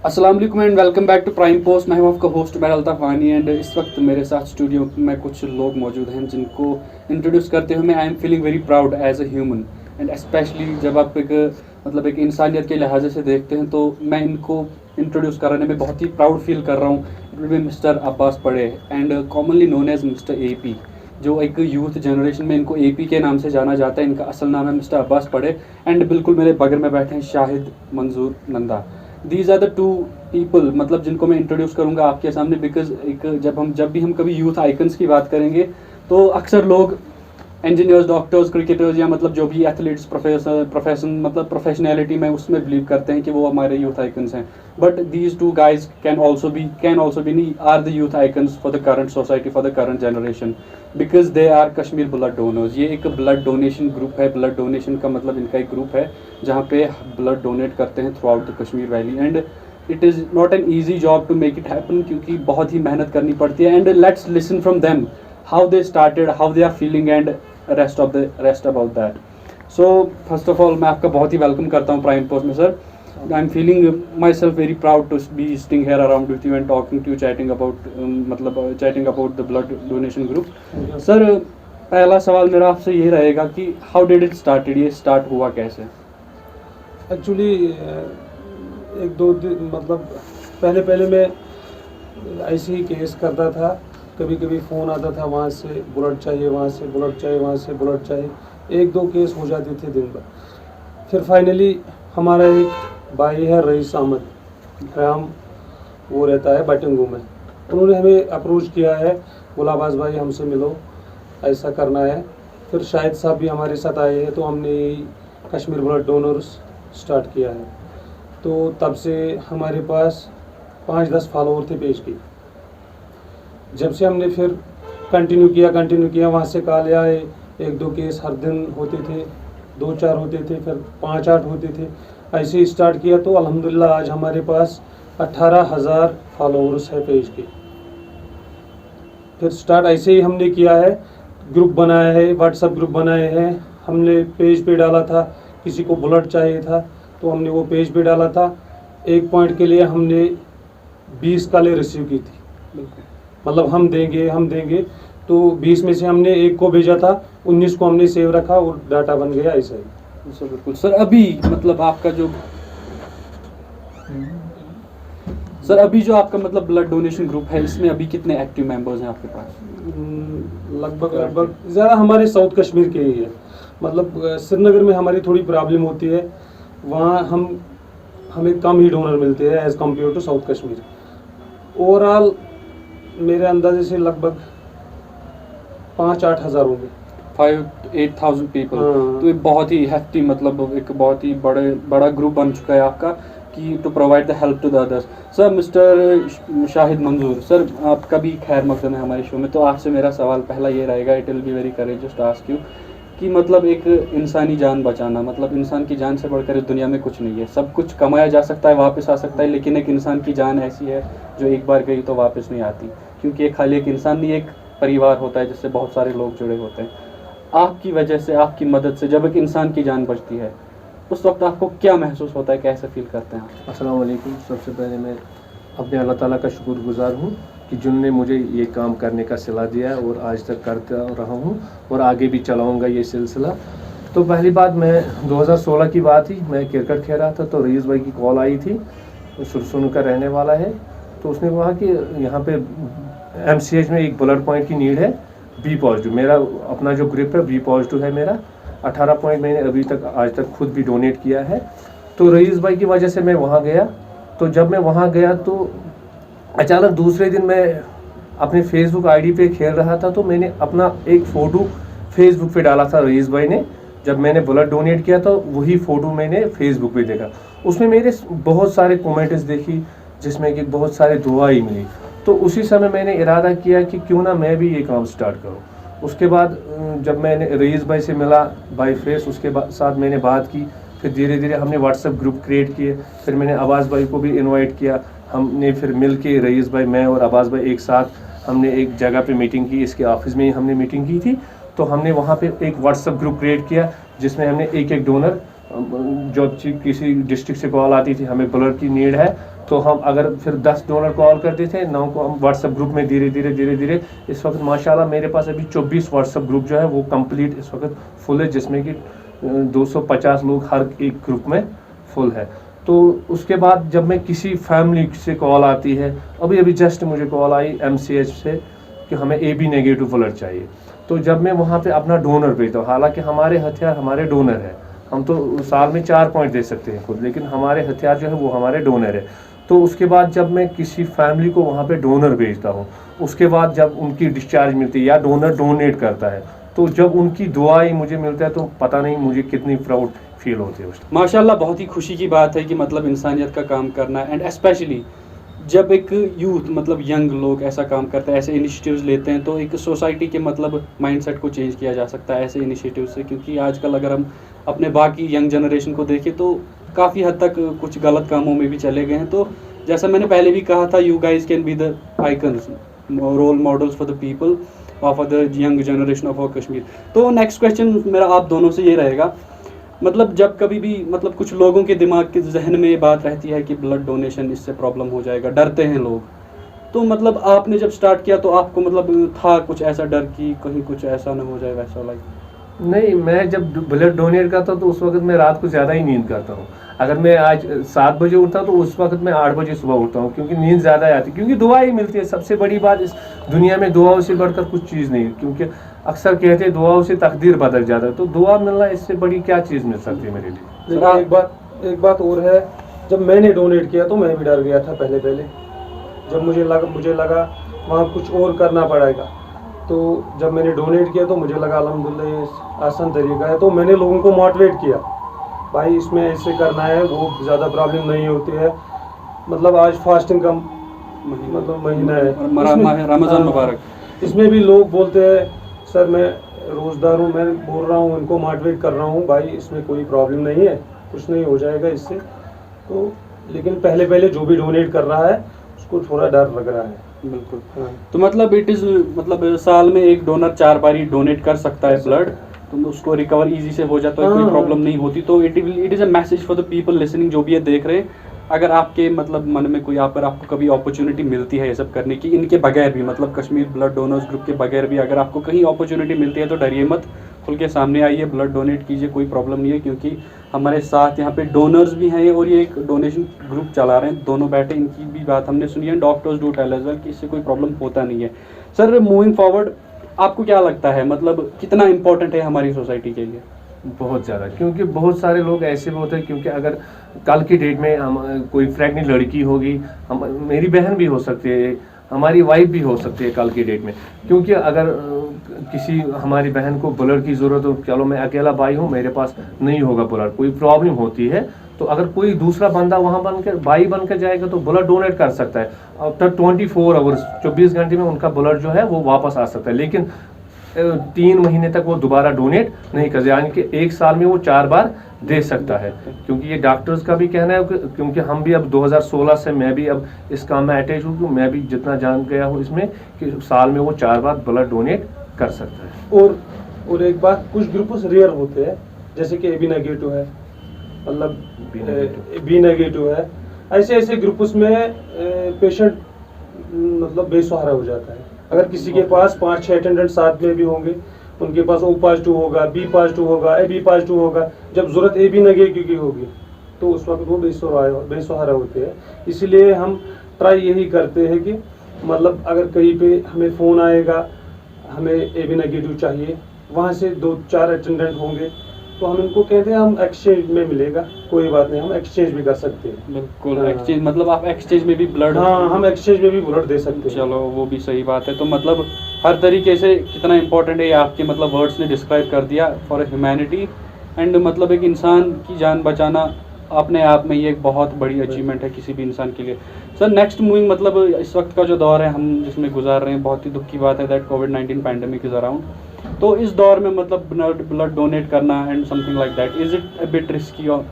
अस्सलाम वालेकुम and welcome back to prime post. मैं हूं आपका होस्ट बैर अल्ताफ वानी एंड इस वक्त मेरे साथ स्टूडियो में कुछ लोग मौजूद हैं जिनको इंट्रोड्यूस करते हुए मैं I am feeling very proud as a human and specially जब आप एक इंसानियत के लिहाजे से देखते हैं तो मैं इनको इंट्रोड्यूस कराने में बहुत ही प्राउड फील कर रहा हूँ। It will be Mister Abbas पड़े and commonly known as Mister AP, जो एक यूथ जनरेशन में इनको AP के नाम से जाना जाता है। इनका असल नाम है मिस्टर अब्बास पड़े एंड बिल्कुल मेरे बगल में बैठे हैं Shahid Manzoor Nanda. These are the two people मतलब जिनको मैं इंट्रोड्यूस करूंगा आपके सामने, बिकॉज जब भी हम कभी यूथ आइकन्स की बात करेंगे तो अक्सर लोग इंजीनियर्स, डॉक्टर्स, क्रिकेटर्स या मतलब जो भी एथलीट्स प्रोफेशनैलिटी में उसमें बिलीव करते हैं कि वो हमारे यूथ आइकन्स हैं। But these two guys can also be नहीं are the youth icons for the current society, for the current generation, because they are Kashmir blood donors. ये एक ब्लड डोनेशन ग्रुप है। ब्लड डोनेशन का मतलब इनका एक group है जहाँ पे ब्लड डोनेट करते हैं throughout the Kashmir valley and it is not an easy job to make it happen, क्योंकि बहुत ही मेहनत करनी पड़ती है। And let's listen from them how they started, how they are feeling and rest about that. So first of all मैं आपका बहुत ही वेलकम करता हूँ प्राइम पोस्ट में sir. I am feeling myself very proud to be sitting here around with you and talking to you, chatting about the blood donation group. Sir पहला सवाल मेरा आपसे ये रहेगा कि हाउ डिड इट स्टार्टेड, ये start हुआ कैसे? एक्चुअली एक दो दिन मतलब पहले मैं ऐसे ही केस करता था। कभी कभी फ़ोन आता था वहाँ से ब्लड चाहिए, वहाँ से ब्लड चाहिए, वहाँ से ब्लड चाहिए। एक दो केस हो जाते थे दिन भर। फिर फाइनली हमारा एक भाई है रईस अहमद, ग्राम वो रहता है बटिंगू में, उन्होंने हमें अप्रोच किया है, बोला अब्बास भाई हमसे मिलो, ऐसा करना है। फिर शाहिद साहब भी हमारे साथ आए हैं, तो हमने कश्मीर ब्लड डोनर्स स्टार्ट किया है। तो तब से हमारे पास 5-10 फॉलोअर थे पेज के। जब से हमने फिर कंटिन्यू किया, वहाँ से कॉल आए, 1-2 केस हर दिन होते थे, 2-4 होते थे, फिर 5-8 होते थे। ऐसे ही स्टार्ट किया तो अल्हम्दुलिल्लाह आज हमारे पास 18,000 फॉलोअर्स है पेज के। फिर स्टार्ट ऐसे ही हमने किया है, ग्रुप बनाया है, व्हाट्सएप ग्रुप बनाए हैं। हमने पेज पे डाला था, किसी को ब्लड चाहिए था तो हमने वो पेज पे डाला था। एक पॉइंट के लिए हमने 20 कॉलें रिसीव की थी, मतलब हम देंगे। तो 20 में से हमने एक को भेजा था, 19 को हमने सेव रखा और डाटा बन गया ऐसा ही। सर बिल्कुल सर। अभी मतलब आपका जो मतलब ब्लड डोनेशन ग्रुप है, इसमें अभी कितने एक्टिव मेंबर्स हैं आपके पास? लगभग ज़्यादा हमारे साउथ कश्मीर के ही है। मतलब श्रीनगर में हमारी थोड़ी प्रॉब्लम होती है, वहाँ हमें कम ही डोनर मिलते हैं as compare to south Kashmir. Overall मेरे अंदाजे से लगभग 5-8 हज़ार होंगे, 5-8,000 पीपल। तो ये बहुत ही हैफ्टी, मतलब एक बहुत ही बड़ा ग्रुप बन चुका है आपका कि to provide the help to the others. Sir mister Shahid Manzoor sir, आपका भी खैर मकदम है हमारे शो में, तो आपसे मेरा सवाल पहला ये रहेगा, it will be very courageous to ask you कि मतलब एक इंसानी जान बचाना, मतलब इंसान की जान से बढ़कर इस दुनिया में कुछ नहीं है। सब कुछ कमाया जा सकता है, वापस आ सकता है, लेकिन एक इंसान की जान ऐसी है जो एक बार गई तो वापस नहीं आती, क्योंकि एक खाली एक इंसान नहीं, एक परिवार होता है जिससे बहुत सारे लोग जुड़े होते हैं। आपकी वजह से, आपकी मदद से जब एक इंसान की जान बचती है उस वक्त आपको क्या महसूस होता है, कैसे फील करते हैं आप? अस्सलाम वालेकुम। सबसे पहले मैं अपने अल्लाह ताला का शुक्रगुजार हूँ कि जिन्होंने मुझे ये काम करने का सिला दिया है और आज तक करता रहा हूँ और आगे भी चलाऊँगा ये सिलसिला। तो पहली बात, मैं 2016 की बात थी, मैं क्रिकेट खेल रहा था तो रईस भाई की कॉल आई थी, सुरसुन का रहने वाला है। तो उसने कहा कि यहाँ पे MCH में एक ब्लड पॉइंट की नीड है, B पॉजिटिव। मेरा अपना जो ग्रुप है B पॉजिटिव है मेरा। 18 पॉइंट मैंने अभी तक आज तक खुद भी डोनेट किया है। तो रईस भाई की वजह से मैं वहाँ गया। तो जब मैं वहाँ गया तो अचानक दूसरे दिन मैं अपने फेसबुक ID पे खेल रहा था, तो मैंने अपना एक फ़ोटो फेसबुक पे डाला था रईस भाई ने। जब मैंने ब्लड डोनेट किया तो वही फ़ोटो मैंने फेसबुक पे देखा, उसमें मेरे बहुत सारे कमेंट्स देखी जिसमें कि बहुत सारे दुआएं मिली। तो उसी समय मैंने इरादा किया कि क्यों ना मैं भी ये काम स्टार्ट करूं। उसके बाद जब मैंने रईस भाई से मिला बाय फेस, उसके साथ मैंने बात की, फिर धीरे धीरे हमने व्हाट्सएप ग्रुप क्रिएट किए। फिर मैंने अब्बास भाई को भी इनवाइट किया। हमने फिर मिल के रईस भाई, मैं और अब्बास भाई एक साथ हमने एक जगह पे मीटिंग की, इसके ऑफिस में ही हमने मीटिंग की थी। तो हमने वहाँ पे एक व्हाट्सएप ग्रुप क्रिएट किया जिसमें हमने एक डोनर जो किसी डिस्ट्रिक्ट से कॉल आती थी, हमें ब्लड की नीड है, तो हम अगर फिर 10 डोनर कॉल करते थे, 9 को हम व्हाट्सएप ग्रुप में धीरे धीरे इस वक्त माशाल्लाह मेरे पास अभी 24 व्हाट्सएप ग्रुप जो है वो कंप्लीट इस वक्त फुल है, जिसमें कि 250 लोग हर एक ग्रुप में फुल है। तो उसके बाद जब मैं किसी फैमिली से कॉल आती है, अभी जस्ट मुझे कॉल आई MCH से कि हमें AB नेगेटिव ब्लड चाहिए, तो जब मैं वहाँ पे अपना डोनर भेजता हूँ, हालांकि हमारे हथियार हमारे डोनर है, हम तो साल में 4 पॉइंट दे सकते हैं खुद, लेकिन हमारे हथियार जो है वो हमारे डोनर है। तो उसके बाद जब मैं किसी फैमिली को वहाँ पे डोनर भेजता हूँ, उसके बाद जब उनकी डिस्चार्ज मिलती है या डोनर डोनेट करता है, तो जब उनकी दुआएं मुझे मिलता है तो पता नहीं मुझे कितनी प्राउड फील होती है उस टाइम। माशाल्लाह बहुत ही खुशी की बात है कि मतलब इंसानियत का काम करना, एंड स्पेशली जब एक यूथ मतलब यंग लोग ऐसा काम करते हैं, ऐसे इनिशिएटिव्स लेते हैं, तो एक सोसाइटी के मतलब माइंडसेट को चेंज किया जा सकता है ऐसे इनिशिएटिव से। क्योंकि आजकल अगर हम अपने बाकी यंग जनरेशन को देखें तो काफ़ी हद तक कुछ गलत कामों में भी चले गए हैं। तो जैसा मैंने पहले भी कहा था, you guys can be the icons, role models for the people for the young generation of our Kashmir. तो नेक्स्ट क्वेश्चन मेरा आप दोनों से ये रहेगा, मतलब जब कभी भी मतलब कुछ लोगों के दिमाग के जहन में ये बात रहती है कि ब्लड डोनेशन इससे प्रॉब्लम हो जाएगा, डरते हैं लोग, तो मतलब आपने जब स्टार्ट किया तो आपको मतलब था कुछ ऐसा डर कि कहीं कुछ ऐसा ना हो जाए वैसा लाइक? नहीं, मैं जब ब्लड डोनेट करता हूँ तो उस वक्त मैं रात को ज़्यादा ही नींद करता हूँ। अगर मैं आज 7 बजे उठता हूँ तो उस वक्त मैं 8 बजे सुबह उठता हूँ, क्योंकि नींद ज़्यादा आती है, क्योंकि दुआ ही मिलती है। सबसे बड़ी बात इस दुनिया में दुआओं से बढ़कर कुछ चीज़ नहीं है, क्योंकि अक्सर कहते हैं दुआओं से तकदीर बदल जाता है, तो दुआ मिलना इससे बड़ी क्या चीज़ मिल सकती है मेरे लिए। लेकिन एक बात और है, जब मैंने डोनेट किया तो मैं भी डर गया था पहले जब मुझे लगा वहाँ कुछ और करना पड़ेगा। तो जब मैंने डोनेट किया तो मुझे लगा अल्हम्दुलिल्लाह ये आसान तरीका है, तो मैंने लोगों को मोटिवेट किया, भाई इसमें ऐसे करना है, वो ज़्यादा प्रॉब्लम नहीं होती है। मतलब आज फास्टिंग का मतलब महीना है, रमज़ान मुबारक, इसमें भी लोग बोलते हैं सर मैं रोज़दार हूँ, मैं बोल रहा हूँ उनको मोटिवेट कर रहा हूँ, भाई इसमें कोई प्रॉब्लम नहीं है, कुछ नहीं हो जाएगा इससे। तो लेकिन पहले जो भी डोनेट कर रहा है उसको थोड़ा डर लग रहा है। बिल्कुल। तो मतलब इट इज़ मतलब साल में एक डोनर 4 बारी डोनेट कर सकता है ब्लड, तो उसको रिकवर इजी से हो जाता है, कोई प्रॉब्लम नहीं होती। तो it is a message for the people listening, जो भी ये देख रहे हैं, अगर आपके मतलब मन में कोई अगर आपको कभी अपॉर्चुनिटी मिलती है ये सब करने की, इनके बगैर भी मतलब कश्मीर ब्लड डोनर्स ग्रुप के बगैर भी अगर आपको कहीं अपॉर्चुनिटी मिलती है तो डरिए मत, खुल के सामने आइए, ब्लड डोनेट कीजिए, कोई प्रॉब्लम नहीं है। क्योंकि हमारे साथ यहाँ पे डोनर्स भी हैं और ये एक डोनेशन ग्रुप चला रहे हैं, दोनों बैठे, इनकी भी बात हमने सुनी है, doctors do tell as well कि इससे कोई प्रॉब्लम होता नहीं है। सर मूविंग फॉरवर्ड, आपको क्या लगता है मतलब कितना इंपॉर्टेंट है हमारी सोसाइटी के लिए? बहुत ज़्यादा, क्योंकि बहुत सारे लोग ऐसे भी होते हैं, क्योंकि अगर कल की डेट में हम कोई प्रेग्नेंट लड़की होगी, हम मेरी बहन भी हो सकती है, हमारी वाइफ भी हो सकती है कल की डेट में, क्योंकि अगर किसी हमारी बहन को ब्लड की ज़रूरत हो, चलो मैं अकेला भाई हूँ, मेरे पास नहीं होगा ब्लड, कोई प्रॉब्लम होती है, तो अगर कोई दूसरा बंदा वहाँ बनकर भाई बनकर जाएगा तो ब्लड डोनेट कर सकता है। आफ्टर 24 आवर्स 24 घंटे में उनका ब्लड जो है वो वापस आ सकता है, लेकिन 3 महीने तक वो दोबारा डोनेट नहीं कर, यानी कि 1 साल में वो 4 बार दे सकता है। क्योंकि ये डॉक्टर्स का भी कहना है, क्योंकि हम भी अब 2016 से मैं भी अब इस काम में अटैच हूँ, मैं भी जितना जान गया हूँ इसमें कि साल में वो 4 बार ब्लड डोनेट कर सकता है। और एक बात, कुछ ग्रुप्स रेयर होते हैं, जैसे कि AB नेगेटिव है, मतलब B नेगेटिव है, ऐसे ग्रुप्स में पेशेंट मतलब बेसहारा हो जाता है। अगर किसी के पास 5-6 अटेंडेंट साथ में भी होंगे, उनके पास O पॉजिटिव होगा, B पॉजिटिव होगा, AB पॉजिटिव होगा, जब ज़रूरत AB नेगेटिव की होगी तो उस वक्त वो बेसहारा होते हैं। इसलिए हम ट्राई यही करते हैं कि मतलब अगर कहीं पे हमें फ़ोन आएगा, हमें AB नेगेटिव चाहिए, वहाँ से 2-4 अटेंडेंट होंगे, तो हम इनको कहते हैं हम एक्सचेंज में मिलेगा, कोई बात नहीं, हम एक्सचेंज भी कर सकते हैं। बिल्कुल, एक्सचेंज मतलब आप एक्सचेंज में भी ब्लड, हाँ हम एक्सचेंज में भी ब्लड दे सकते हैं। चलो वो भी सही बात है। तो मतलब हर तरीके से कितना इंपॉर्टेंट है ये आपके मतलब वर्ड्स ने डिस्क्राइब कर दिया फॉर ह्यूमैनिटी, एंड मतलब एक इंसान की जान बचाना अपने आप में ये एक बहुत बड़ी अचीवमेंट है किसी भी इंसान के लिए। सर नेक्स्ट मूविंग, मतलब इस वक्त का जो दौर है हम जिसमें गुजार रहे हैं, बहुत ही दुख की बात है that covid pandemic is around. तो इस दौर में मतलब ब्लड डोनेट करना and something like that, is it a bit risky और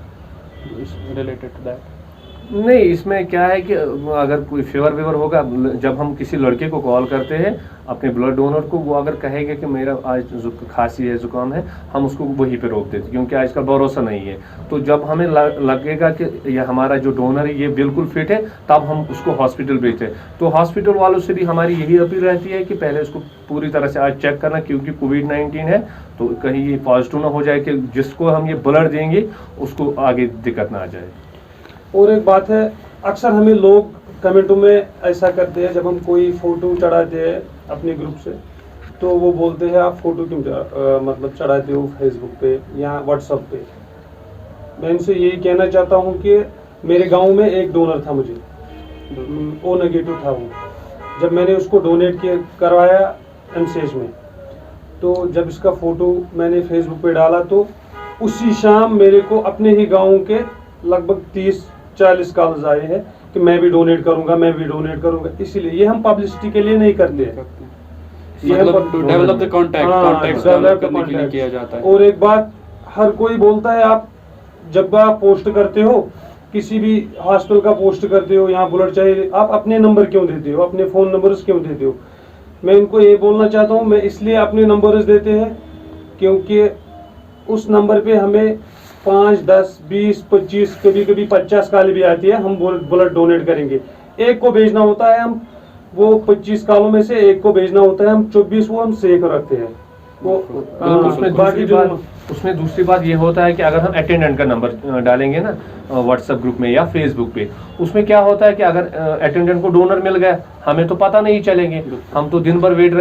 रिलेटेड टू दैट? नहीं, इसमें क्या है कि अगर कोई फीवर वीवर होगा, जब हम किसी लड़के को कॉल करते हैं अपने ब्लड डोनर को, वो अगर कहेगा कि मेरा आज खांसी है, जुकाम है, हम उसको वहीं पे रोक देते, क्योंकि आज का भरोसा नहीं है। तो जब हमें लगेगा कि ये हमारा जो डोनर है ये बिल्कुल फिट है, तब हम उसको हॉस्पिटल भेजते हैं। तो हॉस्पिटल वालों से भी हमारी यही अपील रहती है कि पहले उसको पूरी तरह से आज चेक करना, क्योंकि कोविड-19 है, तो कहीं ये पॉजिटिव ना हो जाए कि जिसको हम ये ब्लड देंगे उसको आगे दिक्कत ना आ जाए। और एक बात है, अक्सर हमें लोग कमेंटों में ऐसा करते हैं, जब हम कोई फ़ोटो चढ़ाते हैं अपने ग्रुप से, तो वो बोलते हैं आप फ़ोटो क्यों मतलब चढ़ाते हो फेसबुक पे या व्हाट्सएप पे। मैं इनसे यही कहना चाहता हूँ कि मेरे गांव में एक डोनर था, मुझे ओ नेगेटिव था वो। जब मैंने उसको डोनेट करवाया एमसीएच में, तो जब इसका फ़ोटो मैंने फेसबुक पे डाला, तो उसी शाम मेरे को अपने ही गाँव के लगभग 30-40 कॉल्स आए हैं कि मैं भी डोनेट करूंगा, मैं भी डोनेट करूंगा। इसीलिए ये हम पब्लिसिटी के लिए नहीं करते हैं, ये हम डेवलप द कॉन्टैक्ट डेवलप करने के लिए किया जाता है। और एक बात हर कोई बोलता है, आप जब आप पोस्ट करते हो, किसी भी हॉस्पिटल का पोस्ट करते हो, यहाँ ब्लड चाहिए, आप अपने नंबर क्यों देते हो, अपने फ़ोन नंबर्स क्यों देते हो? मैं इनको ये बोलना चाहता हूँ, मैं इसलिए अपने नंबर्स देते हैं क्योंकि उस नंबर पे हमें 5, 10, 20, 25, कभी कभी 50 कॉल भी आती है, हम ब्लड डोनेट करेंगे। एक को भेजना होता है, हम वो 25 कॉलों में से एक को भेजना होता है, हम 24 वो हम सेव रखते हैं। वो उसमें दूसरी बात ये होता है कि अगर हम अटेंडेंट का नंबर डालेंगे ना व्हाट्सएप ग्रुप में या फेसबुक पे, उसमें क्या होता है कि अगर अटेंडेंट को डोनर मिल गया, हमें तो पता नहीं चलेंगे, हम तो दिन भर वेट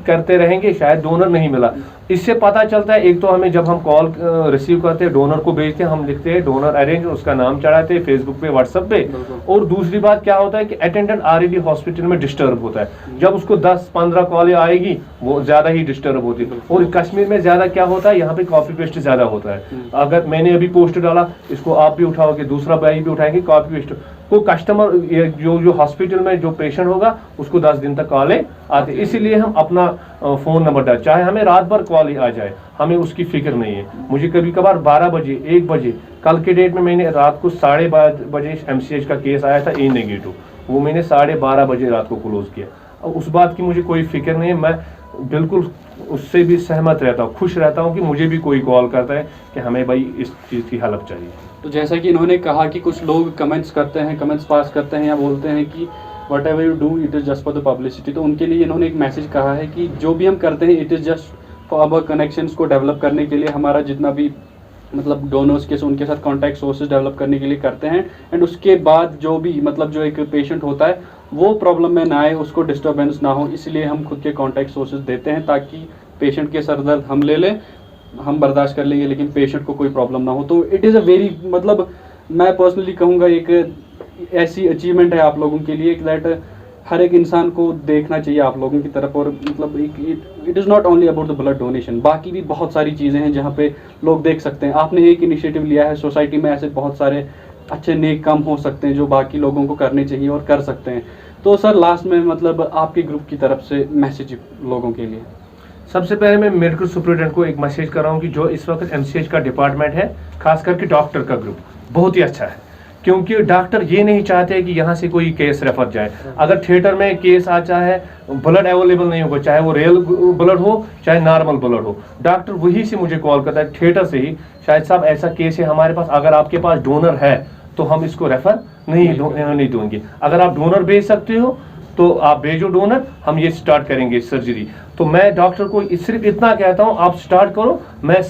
करते रहेंगे, शायद डोनर नहीं मिला। इससे पता चलता है, एक तो हमें जब हम कॉल रिसीव करते हैं, डोनर को भेजते हैं, हम लिखते हैं डोनर अरेंज, उसका नाम चढ़ाते हैं फेसबुक पे, व्हाट्सएप पे। और दूसरी बात क्या होता है कि अटेंडेंट ऑलरेडी हॉस्पिटल में डिस्टर्ब होता है, जब उसको 10-15 कॉल आएगी वो ज्यादा ही डिस्टर्ब होती है। और कश्मीर में ज्यादा क्या होता है, यहाँ पे कॉपी पेस्ट ज्यादा होता है। अगर मैंने अभी पोस्ट डाला, इसको आप भी उठाओगे, दूसरा भाई भी उठाएंगे, कॉपी पेस्ट। को कस्टमर जो हॉस्पिटल में जो पेशेंट होगा उसको 10 दिन तक कॉलें आते, इसीलिए हम अपना फ़ोन नंबर डाल, चाहे हमें रात भर कॉल आ जाए, हमें उसकी फिक्र नहीं है। मुझे कभी कभार 12 बजे 1 बजे, कल के डेट में मैंने रात को 12:30 बजे एमसीएच का केस आया था ए नेगेटिव, वो मैंने 12:30 बजे रात को क्लोज किया। अब उस बात की मुझे कोई फिक्र नहीं है, मैं बिल्कुल उससे भी सहमत रहता हूँ, खुश रहता हूँ कि मुझे भी कोई कॉल करता है कि हमें भाई इस चीज़ की हेल्प चाहिए। तो जैसा कि इन्होंने कहा कि कुछ लोग कमेंट्स करते हैं, कमेंट्स पास करते हैं या बोलते हैं कि what ever you do it is just for the publicity, तो उनके लिए इन्होंने एक मैसेज कहा है कि जो भी हम करते हैं it is just for our connections को डेवलप करने के लिए, हमारा जितना भी मतलब डोनर्स के उनके साथ कॉन्टैक्ट सोर्सेज डेवलप करने के लिए करते हैं। एंड उसके बाद जो भी मतलब जो एक पेशेंट होता है वो प्रॉब्लम में ना आए, उसको डिस्टर्बेंस ना हो, इसलिए हम खुद के कॉन्टैक्ट सोर्सेज देते हैं ताकि पेशेंट के सर दर्द हम ले लें, हम बर्दाश्त कर लेंगे, लेकिन पेशेंट को कोई प्रॉब्लम ना हो। तो इट इज़ अ वेरी मतलब मैं पर्सनली कहूँगा एक ऐसी अचीवमेंट है आप लोगों के लिए दैट हर एक इंसान को देखना चाहिए आप लोगों की तरफ। और मतलब it is not only about the blood donation, बाकी भी बहुत सारी चीज़ें हैं जहाँ पे लोग देख सकते हैं। आपने एक इनिशिएटिव लिया है, सोसाइटी में ऐसे बहुत सारे अच्छे नेक काम हो सकते हैं जो बाकी लोगों को करने चाहिए और कर सकते हैं। तो सर लास्ट में मतलब आपके ग्रुप की तरफ से मैसेज लोगों के लिए। सबसे पहले मैं मेडिकल सुपरिटेंडेंट को एक मैसेज कर रहा हूँ कि जो इस वक्त एमसीएच का डिपार्टमेंट है, खास करके डॉक्टर का ग्रुप बहुत ही अच्छा है, क्योंकि डॉक्टर ये नहीं चाहते कि यहाँ से कोई केस रेफर जाए। अगर थिएटर में केस आता है, ब्लड अवेलेबल नहीं होगा, चाहे वो रियल ब्लड हो चाहे नॉर्मल ब्लड हो, डॉक्टर वही से मुझे कॉल करता है थिएटर से ही, शायद साहब ऐसा केस है हमारे पास, अगर आपके पास डोनर है तो हम इसको रेफर नहीं देंगे, अगर आप डोनर भेज सकते हो तो आप भेजो डोनर, हम ये स्टार्ट करेंगे सर्जरी। तो मैं डॉक्टर को सिर्फ इतना कहता हूँ, आप स्टार्ट करो, मैं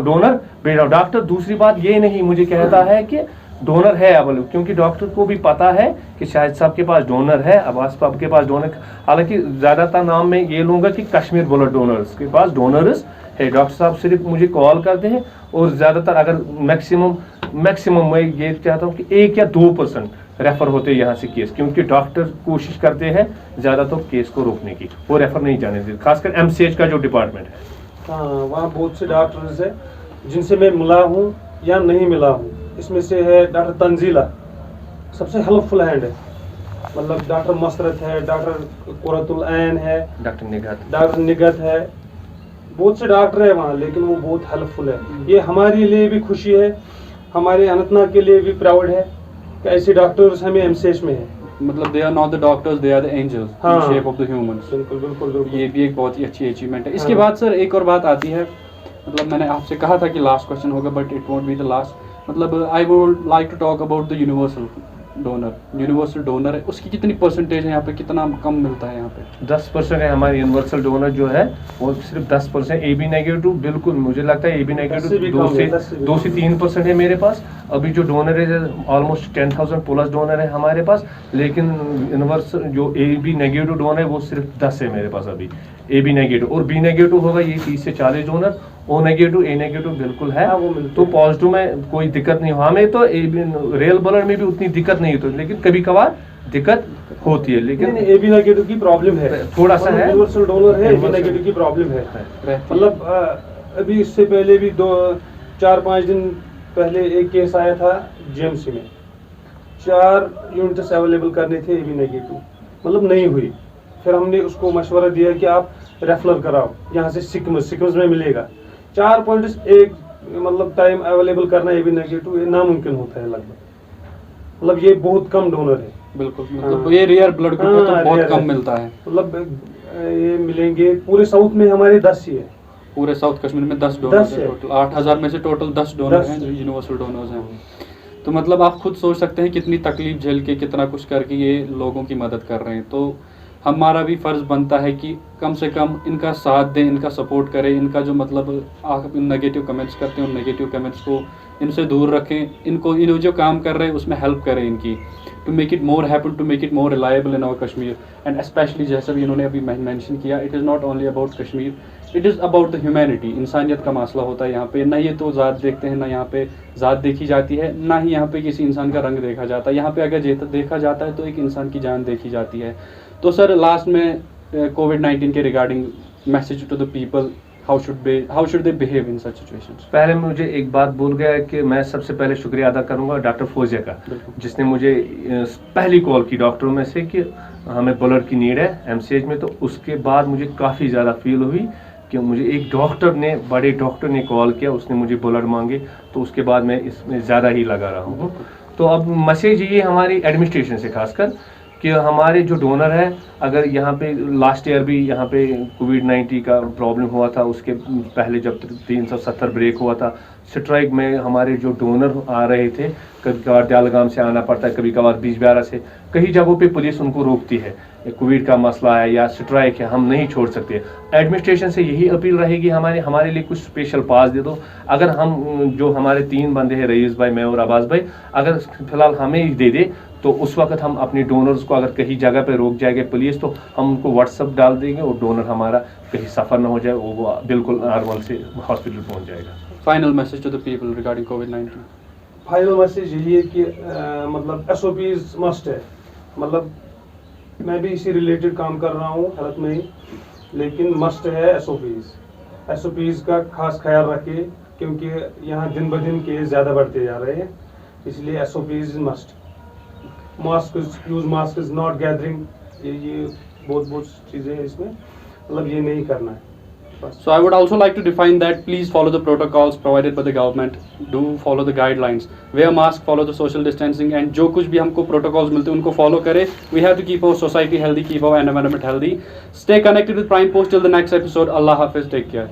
डोनर भेज रहा हूँ। डॉक्टर दूसरी बात ये नहीं मुझे कहता है कि डोनर है अवेलेबल, क्योंकि डॉक्टर को भी पता है कि शायद साहब के पास डोनर है, अब्बास साहब के पास डोनर, हालांकि ज़्यादातर नाम में ये लूँगा कि कश्मीर ब्लड डोनर्स के पास डोनर्स है। डॉक्टर साहब सिर्फ मुझे कॉल करते हैं, और ज़्यादातर अगर मैक्सिमम मैं ये चाहता हूँ कि 1 या 2% रेफ़र होते हैं यहाँ से केस, क्योंकि डॉक्टर कोशिश करते हैं ज़्यादा तो केस को रोकने की, वो रेफ़र नहीं जाने देते, खासकर एमसीएच का जो डिपार्टमेंट है। हाँ, वहाँ बहुत से डॉक्टर्स हैं जिनसे मैं मिला हूँ या नहीं मिला हूँ। इसमें से है डॉक्टर तंजीला, सबसे हेल्पफुल हैंड है, मतलब डॉक्टर मसरत है, डॉक्टर कुरतुल ऐन है, डॉक्टर निगत है, बहुत से डॉक्टर है वहाँ, लेकिन वो बहुत हेल्पफुल है। ये हमारे लिए भी खुशी है, हमारे अनंतनाग के लिए भी प्राउड है ऐसे डॉक्टर्स हमें एमसीएच में है। मतलब they are not the doctors, they are the angels हाँ। In shape of the humans. बिल्कुल बिल्कुल बिल्कुल। ये भी एक बहुत ही अच्छी अचीवमेंट है। इसके हाँ। बाद सर एक और बात आती है, मतलब मैंने आपसे कहा था कि लास्ट क्वेश्चन होगा but it won't be the last. मतलब I would like to talk about the universal donor. Universal donor है, उसकी कितनी परसेंटेज है यहाँ पे, कितना कम मिलता है यहाँ पे? 10% है हमारे यूनिवर्सल डोनर जो है, वो सिर्फ 10%। ए बी नेगेटिव बिल्कुल मुझे लगता है ए बी 10 से नेगेटिव भी 2 कम से है, 10 से भी 2 से 3% है मेरे पास। अभी जो डोनर है ऑलमोस्ट 10,000 प्लस डोनर है हमारे पास, लेकिन यूनिवर्सल जो ए बी नेगेटिव डोनर है वो सिर्फ 10 है मेरे पास अभी ए बी नेगेटिव। और बी नेगेटिव होगा ये 30 से 40 डोनर। ओ नेगेटिव ए नेगेटिव बिल्कुल है। हाँ, वो मिलते तो हैं। पॉजिटिव में कोई दिक्कत नहीं, हमें तो रियल ब्लड में भी उतनी दिक्कत नहीं होती, लेकिन कभी कभार दिक्कत होती है। लेकिन नहीं ए बी नेगेटिव की प्रॉब्लम है, थोड़ा सा है। यूनिवर्सल डोनर है, ए बी Universal- नेगेटिव की प्रॉब्लम है। रहती मतलब अभी इससे पहले भी 4-5 दिन पहले एक केस आया था जीएमसी में, 4 यूनिट्स अवेलेबल करने थे ए बी नेगेटिव, मतलब नहीं हुई। फिर हमने उसको मशवरा दिया कि आप रेफर कराओ यहाँ से सिक्किम्स में मिलेगा। 4 पॉइंट्स एक मतलब टाइम अवेलेबल करना ए बी नेगेटिव ये नामुमकिन होता है लगभग। मतलब ये बहुत कम डोनर है। बिल्कुल, मतलब हाँ। ये रेयर ब्लड ग्रुप है तो हाँ, बहुत rare कम है। मिलता है। मतलब ये मिलेंगे पूरे साउथ में हमारे 10 ही है। पूरे साउथ कश्मीर में 10 डोनर्स 10 हैं है। टोटल। 8,000 में से टोटल 10 डोनर 10 हैं जो यूनिवर्सल डोनर्स हैं। तो मतलब आप खुद सोच सकते हैं कितनी तकलीफ झेल के, कितना कुछ करके ये लोगों की मदद कर रहे हैं। तो हमारा भी फ़र्ज़ बनता है कि कम से कम इनका साथ दें, इनका सपोर्ट करें। इनका जो मतलब आप नेगेटिव कमेंट्स करते हैं उन नेगेटिव कमेंट्स को इनसे दूर रखें। इनको इन जो काम कर रहे हैं उसमें हेल्प करें इनकी, to make it more happen, to make it more reliable in our Kashmir. And specially जैसा भी इन्होंने अभी मेंशन किया, it is not only about Kashmir, it is about the humanity. इंसानियत का मसला होता है यहाँ पे। ना ये तो ज़ात देखते हैं, ना यहाँ पे ज़ात देखी जाती है, ना ही यहाँ पे किसी इंसान का रंग देखा जाता है। यहाँ पे अगर देखा जाता है तो एक इंसान की जान देखी जाती है। तो सर लास्ट में कोविड-19 के regarding message to the people, how should they behave in such situations? पहले मुझे एक बात बोल गया कि मैं सबसे पहले शुक्रिया अदा करूंगा डॉक्टर फौजिया का, जिसने मुझे पहली कॉल की डॉक्टरों में से कि हमें ब्लड की नीड है एमसीएच में। तो उसके बाद मुझे काफ़ी ज़्यादा फील हुई कि मुझे एक डॉक्टर ने, बड़े डॉक्टर ने कॉल किया, उसने मुझे ब्लड मांगे। तो उसके बाद मैं इसमें ज़्यादा ही लगा रहा हूँ। तो अब मैसेज ये हमारी एडमिनिस्ट्रेशन से खासकर कि हमारे जो डोनर है, अगर यहाँ पे लास्ट ईयर भी यहाँ पे कोविड-19 का प्रॉब्लम हुआ था, उसके पहले जब 370 ब्रेक हुआ था, स्ट्राइक में हमारे जो डोनर आ रहे थे, कभी कभार दयालगाम से आना पड़ता है, कभी कभार बीजबिहारा से, कई जगहों पे पुलिस उनको रोकती है, कोविड का मसला है या स्ट्राइक है, हम नहीं छोड़ सकते। एडमिनिस्ट्रेशन से यही अपील रहेगी हमारे लिए कुछ स्पेशल पास दे दो। अगर हम जो हमारे 3 बंदे हैं, रईस भाई, मैं और अब्बास भाई, अगर फिलहाल हमें ही दे दे तो उस वक्त हम अपने डोनर्स को अगर कहीं जगह पे रोक जाएंगे पुलिस, तो हम उनको व्हाट्सअप डाल देंगे और डोनर हमारा कहीं सफ़र ना हो जाए, वो बिल्कुल नॉर्मल से हॉस्पिटल पहुंच जाएगा। Final message to the people regarding कोविड-19? फाइनल मैसेज यही है कि मतलब SOPs मस्ट है। मतलब मैं भी इसी रिलेटेड काम कर रहा हूँ हेल्थ में ही, लेकिन मस्ट है SOPs का खास ख्याल रखिए, क्योंकि यहाँ दिन ब दिन केस ज़्यादा बढ़ते जा रहे हैं, इसलिए SOPs must. Mask use, mask is not gathering, ये बहुत चीज़ें हैं इसमें, मतलब ये नहीं करना है। So I would also like to define that please follow the protocols provided by the government, do follow the guidelines, wear mask, follow the social distancing, and जो कुछ भी हमको protocols मिलते हैं उनको follow करें। We have to keep our society healthy, keep our environment healthy. Stay connected with Prime Post till the next episode. Allah Hafiz, take care.